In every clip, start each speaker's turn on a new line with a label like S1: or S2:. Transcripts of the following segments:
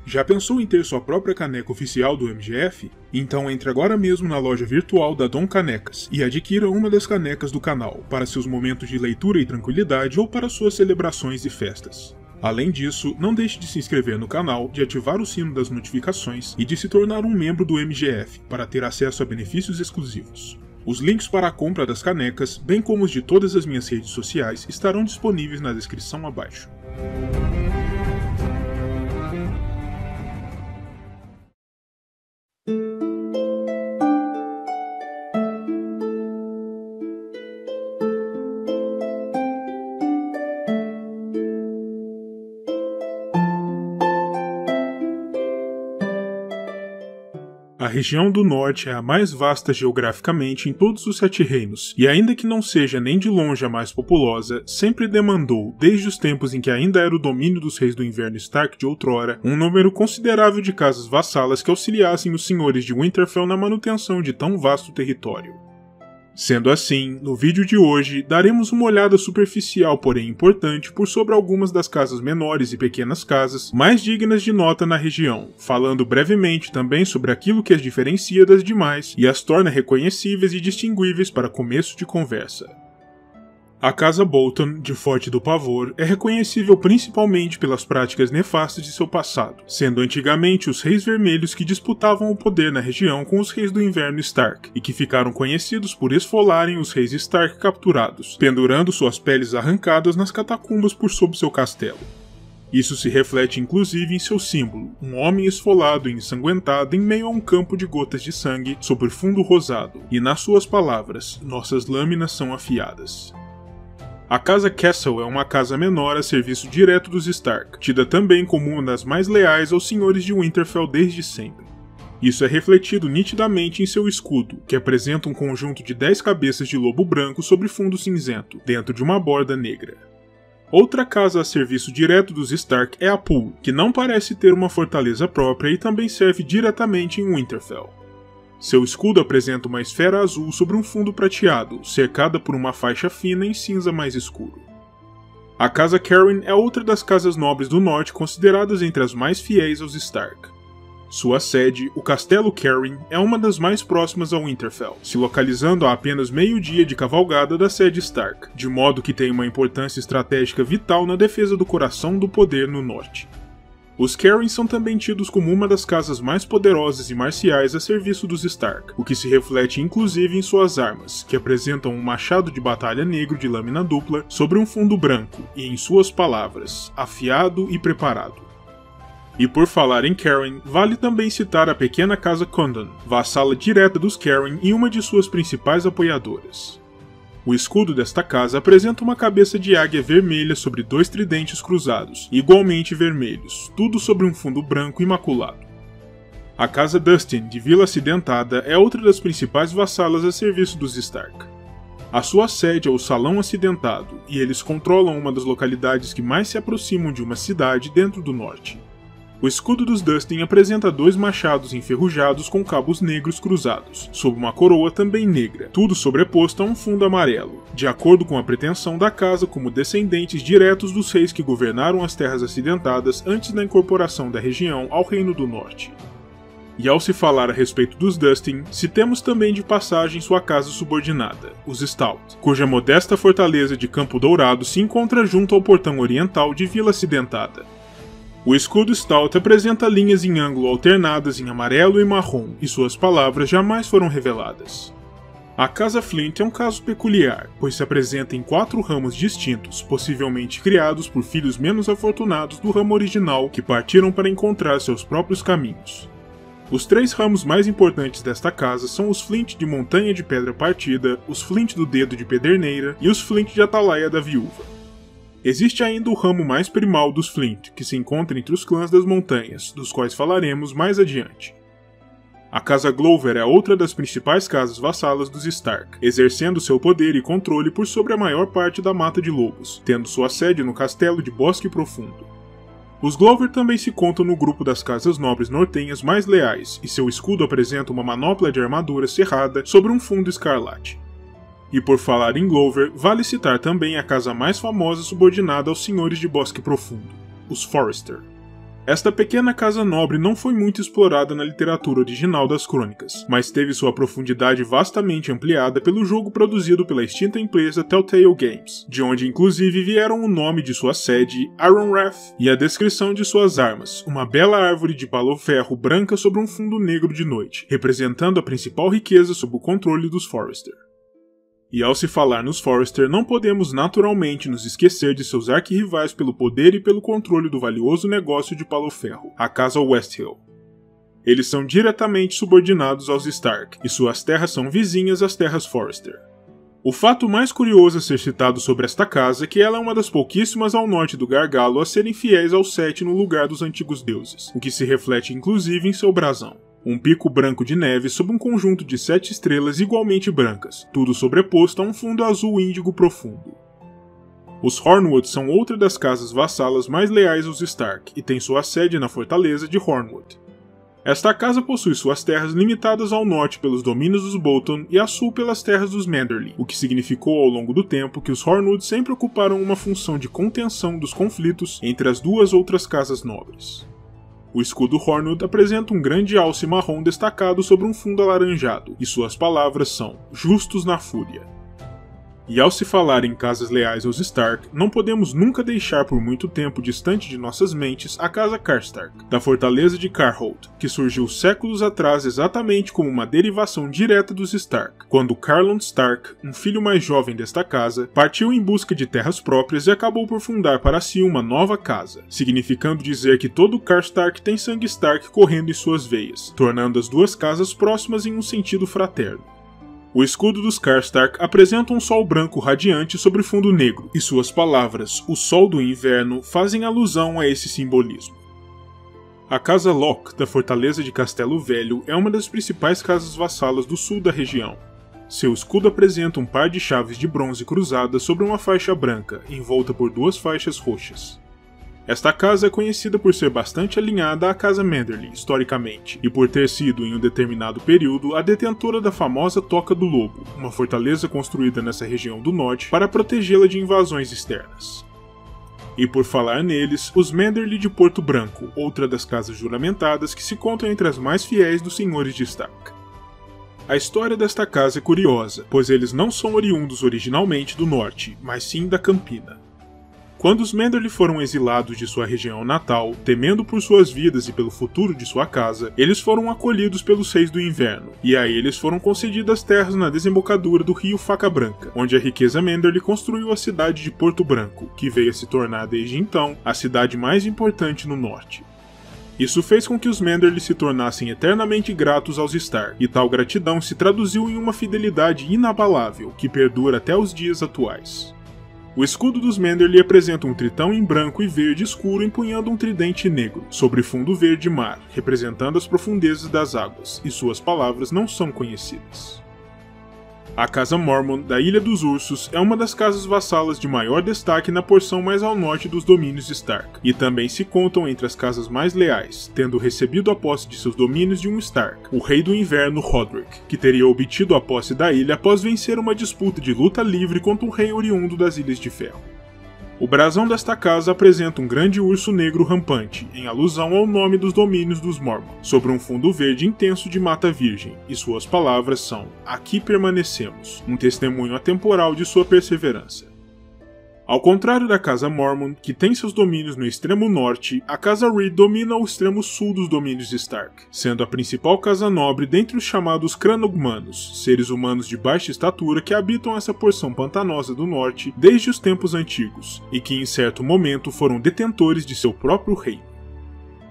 S1: Já pensou em ter sua própria caneca oficial do MGF? Então entre agora mesmo na loja virtual da Dom Canecas e adquira uma das canecas do canal para seus momentos de leitura e tranquilidade ou para suas celebrações e festas. Além disso, não deixe de se inscrever no canal, de ativar o sino das notificações e de se tornar um membro do MGF para ter acesso a benefícios exclusivos. Os links para a compra das canecas, bem como os de todas as minhas redes sociais, estarão disponíveis na descrição abaixo. A região do Norte é a mais vasta geograficamente em todos os 7 reinos, e ainda que não seja nem de longe a mais populosa, sempre demandou, desde os tempos em que ainda era o domínio dos reis do inverno Stark de outrora, um número considerável de casas vassalas que auxiliassem os senhores de Winterfell na manutenção de tão vasto território. Sendo assim, no vídeo de hoje, daremos uma olhada superficial, porém importante, por sobre algumas das casas menores e pequenas casas mais dignas de nota na região, falando brevemente também sobre aquilo que as diferencia das demais e as torna reconhecíveis e distinguíveis para começo de conversa. A Casa Bolton, de Forte do Pavor, é reconhecível principalmente pelas práticas nefastas de seu passado, sendo antigamente os Reis Vermelhos que disputavam o poder na região com os Reis do Inverno Stark, e que ficaram conhecidos por esfolarem os Reis Stark capturados, pendurando suas peles arrancadas nas catacumbas por sob seu castelo. Isso se reflete inclusive em seu símbolo, um homem esfolado e ensanguentado em meio a um campo de gotas de sangue sobre fundo rosado, e nas suas palavras, nossas lâminas são afiadas. A Casa Castle é uma casa menor a serviço direto dos Stark, tida também como uma das mais leais aos senhores de Winterfell desde sempre. Isso é refletido nitidamente em seu escudo, que apresenta um conjunto de 10 cabeças de lobo branco sobre fundo cinzento, dentro de uma borda negra. Outra casa a serviço direto dos Stark é a Pool, que não parece ter uma fortaleza própria e também serve diretamente em Winterfell. Seu escudo apresenta uma esfera azul sobre um fundo prateado, cercada por uma faixa fina em cinza mais escuro. A Casa Caryn é outra das casas nobres do norte consideradas entre as mais fiéis aos Stark. Sua sede, o Castelo Caryn, é uma das mais próximas ao Winterfell, se localizando a apenas meio-dia de cavalgada da sede Stark, de modo que tem uma importância estratégica vital na defesa do coração do poder no norte. Os Caryn são também tidos como uma das casas mais poderosas e marciais a serviço dos Stark, o que se reflete inclusive em suas armas, que apresentam um machado de batalha negro de lâmina dupla sobre um fundo branco e, em suas palavras, afiado e preparado. E por falar em Caryn, vale também citar a pequena Casa Condon, vassala direta dos Caryn e uma de suas principais apoiadoras. O escudo desta casa apresenta uma cabeça de águia vermelha sobre 2 tridentes cruzados, igualmente vermelhos, tudo sobre um fundo branco imaculado. A Casa Dustin, de Vila Acidentada, é outra das principais vassalas a serviço dos Stark. A sua sede é o Salão Acidentado, e eles controlam uma das localidades que mais se aproximam de uma cidade dentro do norte. O escudo dos Dustin apresenta 2 machados enferrujados com cabos negros cruzados, sob uma coroa também negra, tudo sobreposto a um fundo amarelo, de acordo com a pretensão da casa como descendentes diretos dos reis que governaram as Terras Acidentadas antes da incorporação da região ao Reino do Norte. E ao se falar a respeito dos Dustin, citemos também de passagem sua casa subordinada, os Stout, cuja modesta fortaleza de Campo Dourado se encontra junto ao portão oriental de Vila Acidentada. O escudo Stout apresenta linhas em ângulo alternadas em amarelo e marrom, e suas palavras jamais foram reveladas. A Casa Flint é um caso peculiar, pois se apresenta em 4 ramos distintos, possivelmente criados por filhos menos afortunados do ramo original que partiram para encontrar seus próprios caminhos. Os 3 ramos mais importantes desta casa são os Flint de Montanha de Pedra Partida, os Flint do Dedo de Pederneira e os Flint de Atalaia da Viúva. Existe ainda o ramo mais primal dos Flint, que se encontra entre os clãs das montanhas, dos quais falaremos mais adiante. A Casa Glover é outra das principais casas vassalas dos Stark, exercendo seu poder e controle por sobre a maior parte da Mata de Lobos, tendo sua sede no Castelo de Bosque Profundo. Os Glover também se contam no grupo das casas nobres nortenhas mais leais, e seu escudo apresenta uma manopla de armadura cerrada sobre um fundo escarlate. E por falar em Glover, vale citar também a casa mais famosa subordinada aos senhores de Bosque Profundo, os Forrester. Esta pequena casa nobre não foi muito explorada na literatura original das crônicas, mas teve sua profundidade vastamente ampliada pelo jogo produzido pela extinta empresa Telltale Games, de onde inclusive vieram o nome de sua sede, Ironrath, e a descrição de suas armas, uma bela árvore de palo-ferro branca sobre um fundo negro de noite, representando a principal riqueza sob o controle dos Forrester. E ao se falar nos Forrester, não podemos naturalmente nos esquecer de seus arquirrivais pelo poder e pelo controle do valioso negócio de palo-ferro, a Casa Westhill. Eles são diretamente subordinados aos Stark, e suas terras são vizinhas às terras Forrester. O fato mais curioso a ser citado sobre esta casa é que ela é uma das pouquíssimas ao norte do Gargalo a serem fiéis ao Sete no lugar dos antigos deuses, o que se reflete inclusive em seu brasão. Um pico branco de neve sob um conjunto de 7 estrelas igualmente brancas, tudo sobreposto a um fundo azul índigo profundo. Os Hornwood são outra das casas vassalas mais leais aos Stark e tem sua sede na fortaleza de Hornwood. Esta casa possui suas terras limitadas ao norte pelos domínios dos Bolton e a sul pelas terras dos Manderly, o que significou ao longo do tempo que os Hornwood sempre ocuparam uma função de contenção dos conflitos entre as duas outras casas nobres. O escudo Hornwood apresenta um grande alce marrom destacado sobre um fundo alaranjado, e suas palavras são "Justos na Fúria". E ao se falar em casas leais aos Stark, não podemos nunca deixar por muito tempo distante de nossas mentes a casa Karstark, da fortaleza de Carholt, que surgiu séculos atrás exatamente como uma derivação direta dos Stark, quando Carlon Stark, um filho mais jovem desta casa, partiu em busca de terras próprias e acabou por fundar para si uma nova casa, significando dizer que todo Karstark tem sangue Stark correndo em suas veias, tornando as duas casas próximas em um sentido fraterno. O escudo dos Karstark apresenta um sol branco radiante sobre fundo negro, e suas palavras, o sol do inverno, fazem alusão a esse simbolismo. A Casa Locke, da fortaleza de Castelo Velho, é uma das principais casas vassalas do sul da região. Seu escudo apresenta um par de chaves de bronze cruzadas sobre uma faixa branca, envolta por 2 faixas roxas. Esta casa é conhecida por ser bastante alinhada à Casa Manderly, historicamente, e por ter sido, em um determinado período, a detentora da famosa Toca do Lobo, uma fortaleza construída nessa região do norte para protegê-la de invasões externas. E por falar neles, os Manderly de Porto Branco, outra das casas juramentadas que se contam entre as mais fiéis dos senhores de Stark. A história desta casa é curiosa, pois eles não são oriundos originalmente do norte, mas sim da Campina. Quando os Manderly foram exilados de sua região natal, temendo por suas vidas e pelo futuro de sua casa, eles foram acolhidos pelos Reis do Inverno, e a eles foram concedidas terras na desembocadura do rio Faca Branca, onde a riqueza Manderly construiu a cidade de Porto Branco, que veio a se tornar desde então a cidade mais importante no norte. Isso fez com que os Manderly se tornassem eternamente gratos aos Stark, e tal gratidão se traduziu em uma fidelidade inabalável, que perdura até os dias atuais. O escudo dos Manderly apresenta um tritão em branco e verde escuro empunhando um tridente negro, sobre fundo verde mar, representando as profundezas das águas, e suas palavras não são conhecidas. A Casa Mormont, da Ilha dos Ursos, é uma das casas vassalas de maior destaque na porção mais ao norte dos domínios Stark, e também se contam entre as casas mais leais, tendo recebido a posse de seus domínios de um Stark, o Rei do Inverno Roderick, que teria obtido a posse da ilha após vencer uma disputa de luta livre contra um rei oriundo das Ilhas de Ferro. O brasão desta casa apresenta um grande urso negro rampante, em alusão ao nome dos domínios dos Mormont, sobre um fundo verde intenso de mata virgem, e suas palavras são: "Aqui permanecemos", um testemunho atemporal de sua perseverança. Ao contrário da Casa Mormont, que tem seus domínios no extremo norte, a Casa Reed domina o extremo sul dos domínios Stark, sendo a principal casa nobre dentre os chamados Cranogmanos, seres humanos de baixa estatura que habitam essa porção pantanosa do norte desde os tempos antigos, e que em certo momento foram detentores de seu próprio reino.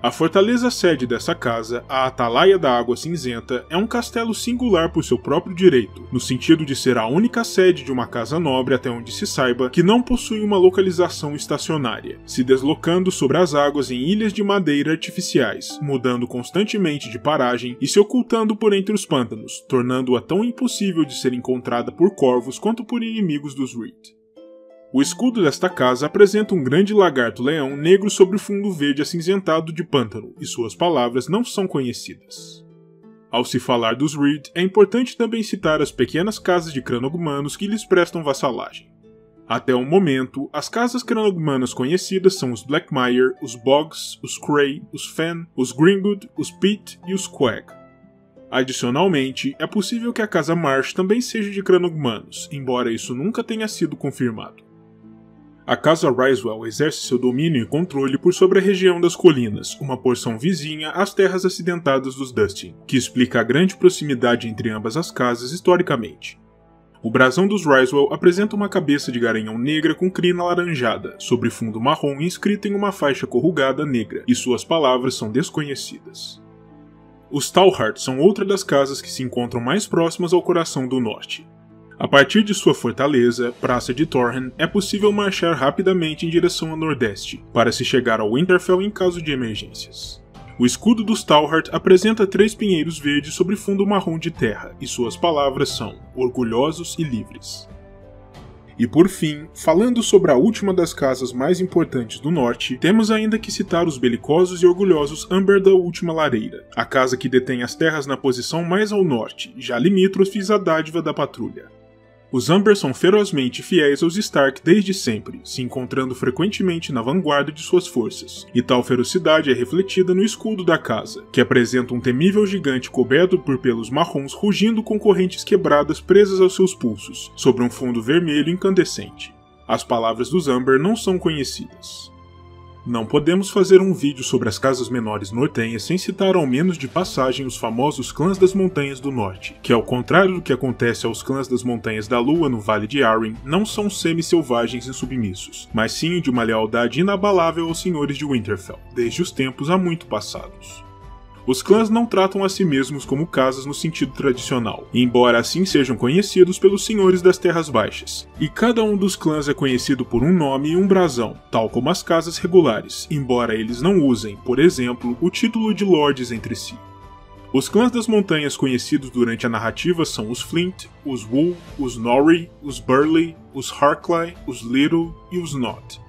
S1: A fortaleza sede dessa casa, a Atalaia da Água Cinzenta, é um castelo singular por seu próprio direito, no sentido de ser a única sede de uma casa nobre até onde se saiba que não possui uma localização estacionária, se deslocando sobre as águas em ilhas de madeira artificiais, mudando constantemente de paragem e se ocultando por entre os pântanos, tornando-a tão impossível de ser encontrada por corvos quanto por inimigos dos Reed. O escudo desta casa apresenta um grande lagarto-leão negro sobre fundo verde acinzentado de pântano, e suas palavras não são conhecidas. Ao se falar dos Reed, é importante também citar as pequenas casas de Cranogmanos que lhes prestam vassalagem. Até o momento, as casas cranogmanas conhecidas são os Blackmire, os Boggs, os Cray, os Fen, os Greenwood, os Pitt e os Quag. Adicionalmente, é possível que a casa Marsh também seja de cranogmanos, embora isso nunca tenha sido confirmado. A casa Ryswell exerce seu domínio e controle por sobre a região das colinas, uma porção vizinha às terras acidentadas dos Dustin, que explica a grande proximidade entre ambas as casas historicamente. O brasão dos Ryswell apresenta uma cabeça de garanhão negra com crina alaranjada, sobre fundo marrom inscrita em uma faixa corrugada negra, e suas palavras são desconhecidas. Os Talhart são outra das casas que se encontram mais próximas ao coração do norte. A partir de sua fortaleza, Praça de Torhen, é possível marchar rapidamente em direção a nordeste, para se chegar ao Winterfell em caso de emergências. O escudo dos Talhart apresenta 3 pinheiros verdes sobre fundo marrom de terra, e suas palavras são orgulhosos e livres. E por fim, falando sobre a última das casas mais importantes do norte, temos ainda que citar os belicosos e orgulhosos Amber da Última Lareira, a casa que detém as terras na posição mais ao norte, já limítrofes à dádiva da patrulha. Os Amber são ferozmente fiéis aos Stark desde sempre, se encontrando frequentemente na vanguarda de suas forças, e tal ferocidade é refletida no escudo da casa, que apresenta um temível gigante coberto por pelos marrons rugindo com correntes quebradas presas aos seus pulsos, sobre um fundo vermelho incandescente. As palavras dos Amber não são conhecidas. Não podemos fazer um vídeo sobre as casas menores nortenhas sem citar ao menos de passagem os famosos clãs das Montanhas do Norte, que ao contrário do que acontece aos clãs das Montanhas da Lua no Vale de Arryn, não são semi-selvagens e submissos, mas sim de uma lealdade inabalável aos senhores de Winterfell, desde os tempos há muito passados. Os clãs não tratam a si mesmos como casas no sentido tradicional, embora assim sejam conhecidos pelos senhores das Terras Baixas, e cada um dos clãs é conhecido por um nome e um brasão, tal como as casas regulares, embora eles não usem, por exemplo, o título de lordes entre si. Os clãs das montanhas conhecidos durante a narrativa são os Flint, os Wool, os Norrie, os Burley, os Harkly, os Little e os Nott.